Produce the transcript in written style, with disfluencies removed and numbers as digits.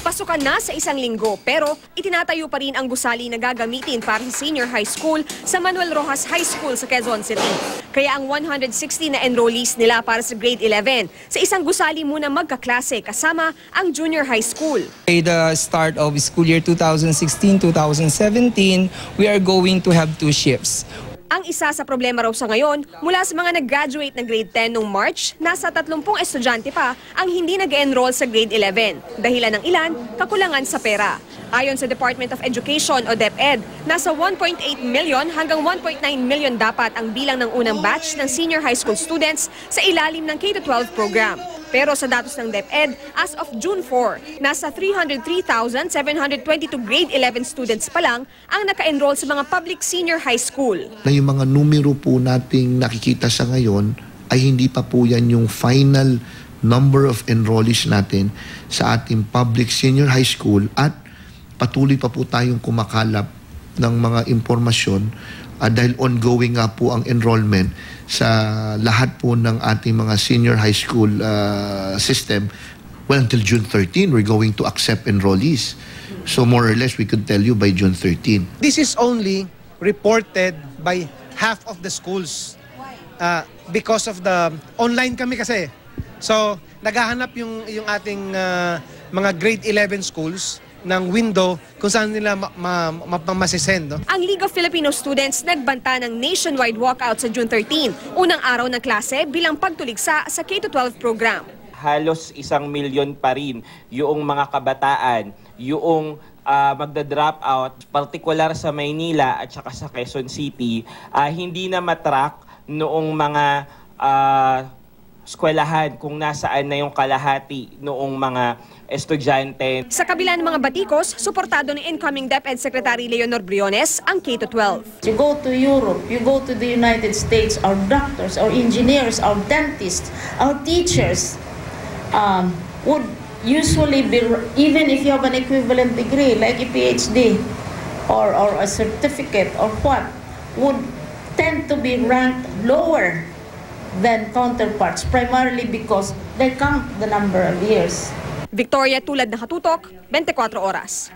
Pasukan na sa isang linggo pero itinatayo pa rin ang gusali na gagamitin para sa senior high school sa Manuel Rojas High School sa Quezon City. Kaya ang 160 na enrollees nila para sa grade 11 sa isang gusali muna magkaklase kasama ang junior high school. At the start of school year 2016-2017, we are going to have 2 shifts. Ang isa sa problema raw sa ngayon, mula sa mga nag-graduate ng grade 10 noong March, nasa 30 estudyante pa ang hindi nag-enroll sa grade 11. Dahilan ng ilan, kakulangan sa pera. Ayon sa Department of Education o DepEd, nasa 1.8 million hanggang 1.9 million dapat ang bilang ng unang batch ng senior high school students sa ilalim ng K-12 program. Pero sa datos ng DepEd, as of June 4, nasa 303,722 grade 11 students pa lang ang naka-enroll sa mga public senior high school. Na yung mga numero po nating nakikita sa ngayon ay hindi pa po yan yung final number of enrollees natin sa ating public senior high school at patuloy pa po tayong kumakalap ng mga impormasyon dahil ongoing nga po ang enrollment sa lahat po ng ating mga senior high school system. Well, until June 13, we're going to accept enrollees. So more or less, we could tell you by June 13. This is only reported by half of the schools. Because of the online kami kasi. So, naghahanap yung ating mga grade 11 schools ng window kung saan nila masisend. No? Ang League of Filipino Students nagbanta ng nationwide walkout sa June 13, unang araw ng klase bilang pagtuligsa sa K-12 program. Halos 1 milyon pa rin yung mga kabataan, yung magda-drop out, partikular sa Maynila at saka sa Quezon City, hindi na matrack noong mga eskwelahan kung nasaan na yung kalahati noong mga estudyante. Sa kabila ng mga batikos, suportado ng incoming DepEd Secretary Leonor Briones ang K-12. You go to Europe, you go to the United States, our doctors, our engineers, our dentists, our teachers would usually be, even if you have an equivalent degree like a PhD or a certificate or what, would tend to be ranked lower than counterparts, primarily because they count the number of years. Victoria Tulad, Nakatutok, 24 Oras.